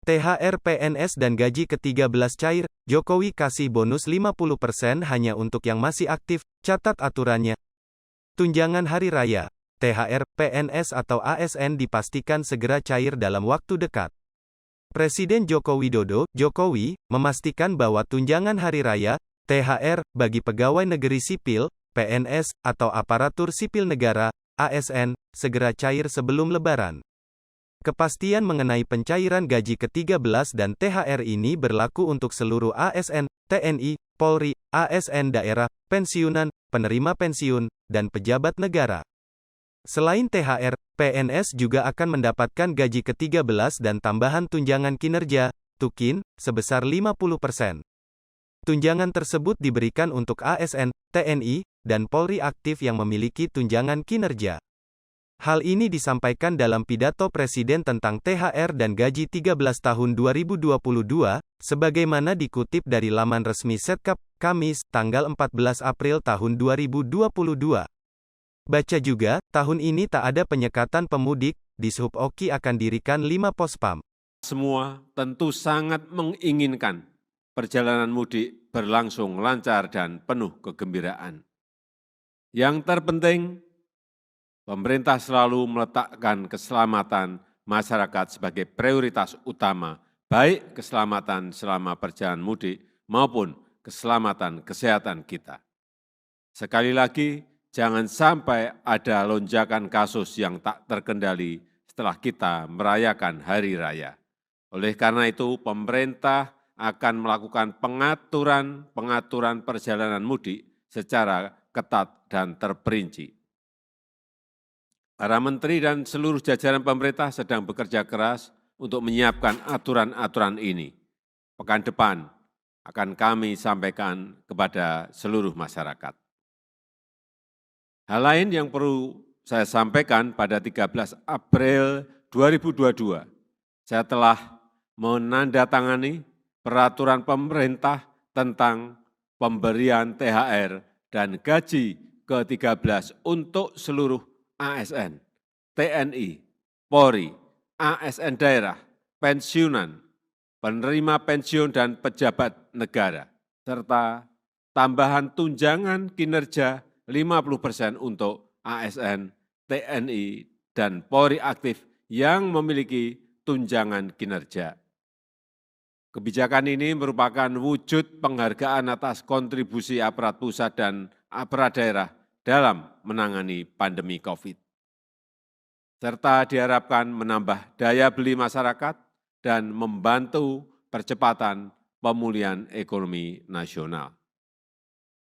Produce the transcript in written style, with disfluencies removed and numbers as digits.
THR PNS dan gaji ke-13 cair, Jokowi kasih bonus 50% hanya untuk yang masih aktif, catat aturannya. Tunjangan Hari Raya, THR, PNS atau ASN dipastikan segera cair dalam waktu dekat. Presiden Joko Widodo, Jokowi, memastikan bahwa tunjangan Hari Raya, THR, bagi pegawai negeri sipil, PNS, atau aparatur sipil negara, ASN, segera cair sebelum Lebaran. Kepastian mengenai pencairan gaji ke-13 dan THR ini berlaku untuk seluruh ASN, TNI, Polri, ASN daerah, pensiunan, penerima pensiun, dan pejabat negara. Selain THR, PNS juga akan mendapatkan gaji ke-13 dan tambahan tunjangan kinerja, TUKIN, sebesar 50%. Tunjangan tersebut diberikan untuk ASN, TNI, dan Polri aktif yang memiliki tunjangan kinerja. Hal ini disampaikan dalam pidato Presiden tentang THR dan gaji 13 tahun 2022, sebagaimana dikutip dari laman resmi Setkap, Kamis, tanggal 14 April tahun 2022. Baca juga, tahun ini tak ada penyekatan pemudik, Dishub Oki akan dirikan 5 pospam. Semua tentu sangat menginginkan perjalanan mudik berlangsung lancar dan penuh kegembiraan. Yang terpenting, pemerintah selalu meletakkan keselamatan masyarakat sebagai prioritas utama, baik keselamatan selama perjalanan mudik maupun keselamatan kesehatan kita. Sekali lagi, jangan sampai ada lonjakan kasus yang tak terkendali setelah kita merayakan Hari Raya. Oleh karena itu, pemerintah akan melakukan pengaturan perjalanan mudik secara ketat dan terperinci. Para menteri dan seluruh jajaran pemerintah sedang bekerja keras untuk menyiapkan aturan-aturan ini. Pekan depan akan kami sampaikan kepada seluruh masyarakat. Hal lain yang perlu saya sampaikan pada 13 April 2022, saya telah menandatangani peraturan pemerintah tentang pemberian THR dan gaji ke-13 untuk seluruh ASN, TNI, Polri, ASN daerah, pensiunan, penerima pensiun dan pejabat negara, serta tambahan tunjangan kinerja 50% untuk ASN, TNI, dan Polri aktif yang memiliki tunjangan kinerja. Kebijakan ini merupakan wujud penghargaan atas kontribusi aparat pusat dan aparat daerah dalam menangani pandemi COVID, serta diharapkan menambah daya beli masyarakat dan membantu percepatan pemulihan ekonomi nasional.